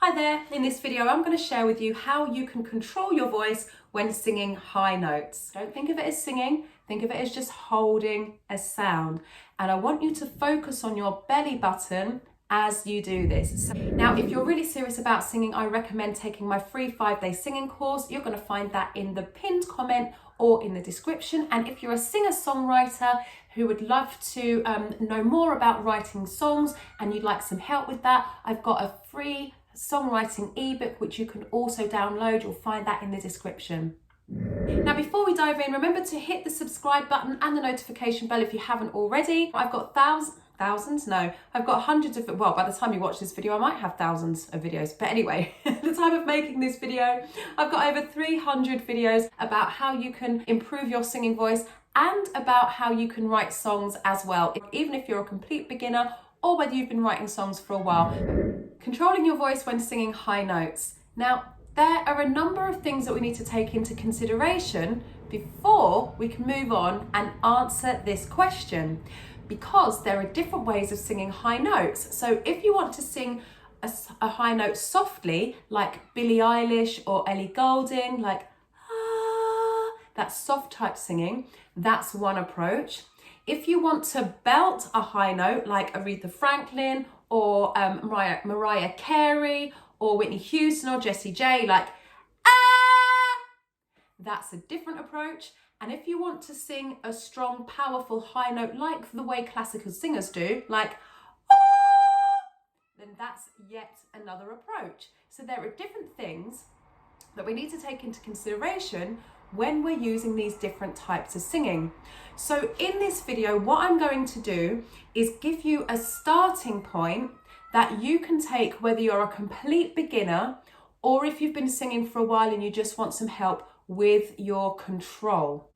Hi there, in this video I'm going to share with you how you can control your voice when singing high notes. Don't think of it as singing, think of it as just holding a sound. And I want you to focus on your belly button as you do this. Now, if you're really serious about singing, I recommend taking my free 5-day singing course. You're going to find that in the pinned comment or in the description. And if you're a singer-songwriter who would love to know more about writing songs and you'd like some help with that, I've got a free songwriting ebook which you can also download. You'll find that in the description. Now, before we dive in, remember to hit the subscribe button and the notification bell if you haven't already. I've got I've got hundreds of, well, by the time you watch this video, I might have thousands of videos. But anyway, at the time of making this video, I've got over 300 videos about how you can improve your singing voice and about how you can write songs as well, even if you're a complete beginner or whether you've been writing songs for a while. Controlling your voice when singing high notes. Now, there are a number of things that we need to take into consideration before we can move on and answer this question, because there are different ways of singing high notes. So if you want to sing a high note softly, like Billie Eilish or Ellie Goulding, like that soft type singing, that's one approach. If you want to belt a high note like Aretha Franklin or Mariah Carey or Whitney Houston or Jessie J, like that's a different approach. And if you want to sing a strong, powerful high note like the way classical singers do, like then that's yet another approach. So there are different things that we need to take into consideration when we're using these different types of singing. So in this video, what I'm going to do is give you a starting point that you can take whether you're a complete beginner or if you've been singing for a while and you just want some help with your control.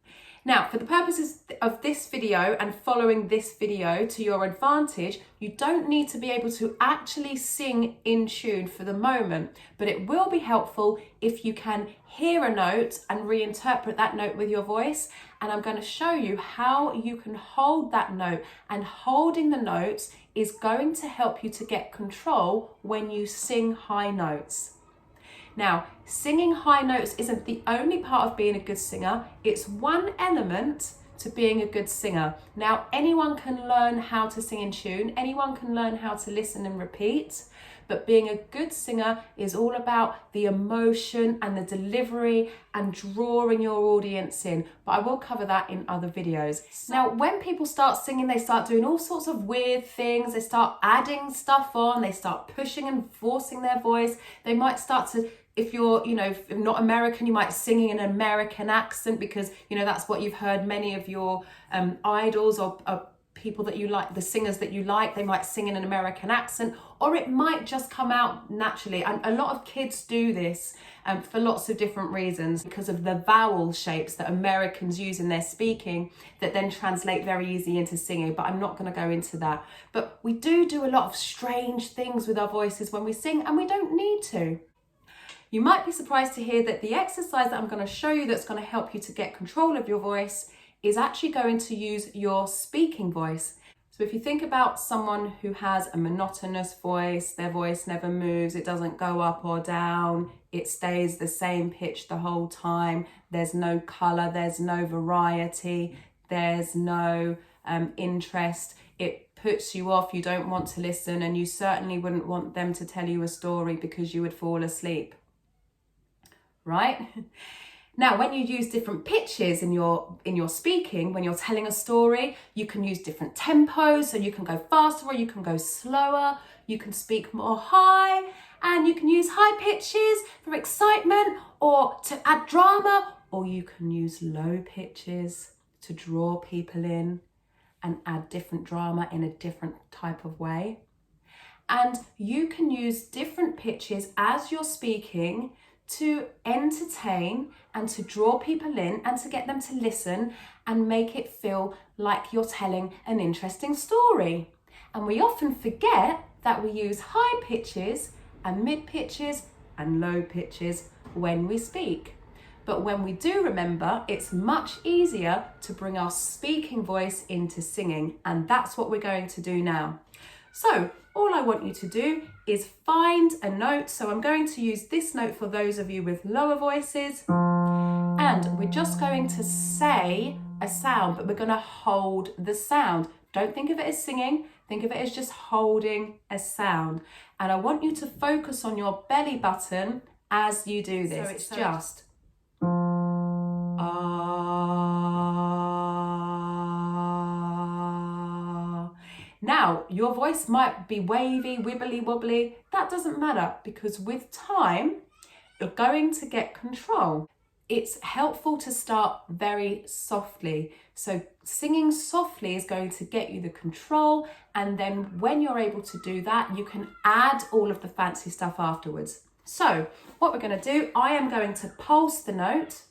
Now, for the purposes of this video and following this video to your advantage, you don't need to be able to actually sing in tune for the moment, but it will be helpful if you can hear a note and reinterpret that note with your voice. And I'm going to show you how you can hold that note, and holding the notes is going to help you to get control when you sing high notes. Now, singing high notes isn't the only part of being a good singer. It's one element to being a good singer. Now, anyone can learn how to sing in tune. Anyone can learn how to listen and repeat. But being a good singer is all about the emotion and the delivery and drawing your audience in. But I will cover that in other videos. Now, when people start singing, they start doing all sorts of weird things. They start adding stuff on. They start pushing and forcing their voice. They might start to, if you're, if not American, you might sing in an American accent because, that's what you've heard many of your idols or people that you like, the singers that you like, they might sing in an American accent, or it might just come out naturally. And a lot of kids do this for lots of different reasons because of the vowel shapes that Americans use in their speaking that then translate very easily into singing, but I'm not going to go into that. But we do a lot of strange things with our voices when we sing, and we don't need to. You might be surprised to hear that the exercise that I'm going to show you that's going to help you to get control of your voice is actually going to use your speaking voice. So if you think about someone who has a monotonous voice, their voice never moves, it doesn't go up or down, it stays the same pitch the whole time, there's no colour, there's no variety, there's no interest, it puts you off, you don't want to listen, and you certainly wouldn't want them to tell you a story because you would fall asleep. Right? Now, when you use different pitches in your speaking, when you're telling a story, you can use different tempos, so you can go faster or you can go slower, you can speak more high, and you can use high pitches for excitement or to add drama, or you can use low pitches to draw people in and add different drama in a different type of way. And you can use different pitches as you're speaking to entertain and to draw people in and to get them to listen and make it feel like you're telling an interesting story. And we often forget that we use high pitches and mid pitches and low pitches when we speak. But when we do remember, it's much easier to bring our speaking voice into singing, and that's what we're going to do now. So all I want you to do is find a note. So I'm going to use this note for those of you with lower voices. And we're just going to say a sound, but we're going to hold the sound. Don't think of it as singing. Think of it as just holding a sound. And I want you to focus on your belly button as you do this. So it's just Now, your voice might be wavy, wibbly, wobbly. That doesn't matter, because with time, you're going to get control. It's helpful to start very softly. So singing softly is going to get you the control. And then when you're able to do that, you can add all of the fancy stuff afterwards. So what we're going to do, I am going to pulse the note.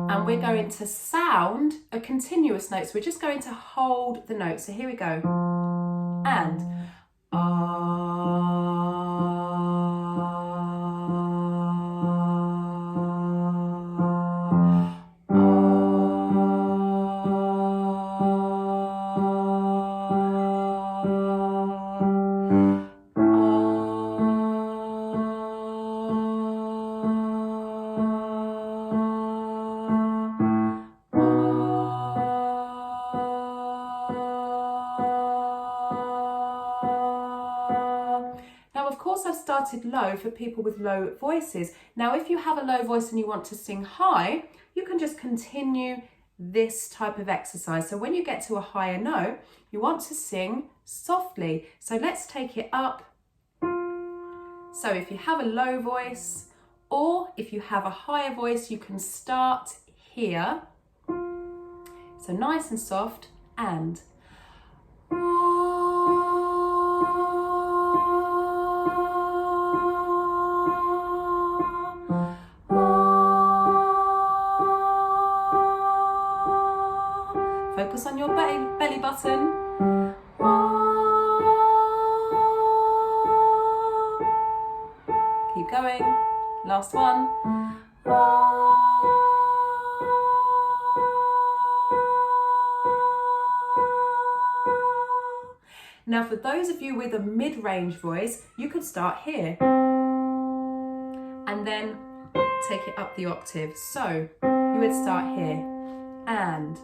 And we're going to sound a continuous note. So we're just going to hold the note. So here we go. And I've started low for people with low voices. Now, if you have a low voice and you want to sing high, you can just continue this type of exercise. So when you get to a higher note, you want to sing softly. So let's take it up. So if you have a low voice or if you have a higher voice, you can start here. So nice and soft and focus on your belly button. Keep going. Last one. Now, for those of you with a mid-range voice, you could start here and then take it up the octave. So you would start here and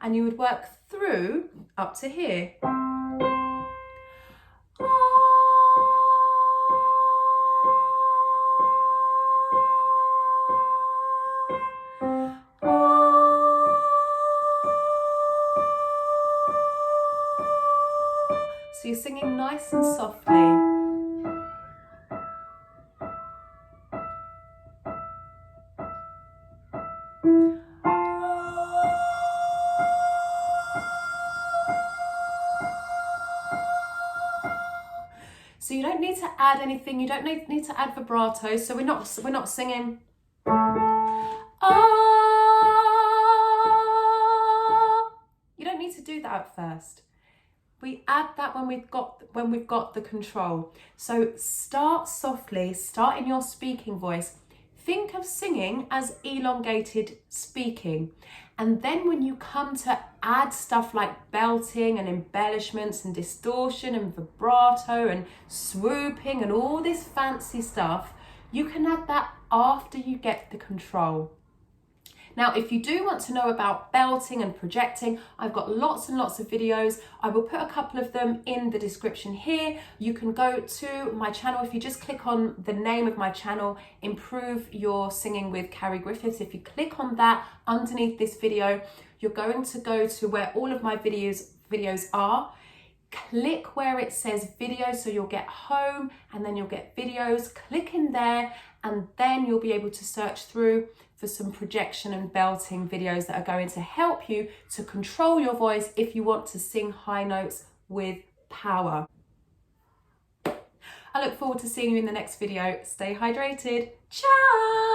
and you would work through up to here. So you're singing nice and softly. So you don't need to add anything. You don't need to add vibrato. So we're not singing. You don't need to do that at first. We add that when we've got the control. So start softly. Start in your speaking voice. Think of singing as elongated speaking. And then when you come to add stuff like belting and embellishments and distortion and vibrato and swooping and all this fancy stuff, you can add that after you get the control. Now, if you do want to know about belting and projecting, I've got lots and lots of videos. I will put a couple of them in the description here. You can go to my channel. If you just click on the name of my channel, Improve Your Singing with Carrie Griffiths. If you click on that underneath this video, you're going to go to where all of my videos are. Click where it says video, so you'll get home and then you'll get videos. Click in there and then you'll be able to search through. for some projection and belting videos that are going to help you to control your voice if you want to sing high notes with power. I look forward to seeing you in the next video. Stay hydrated. Ciao!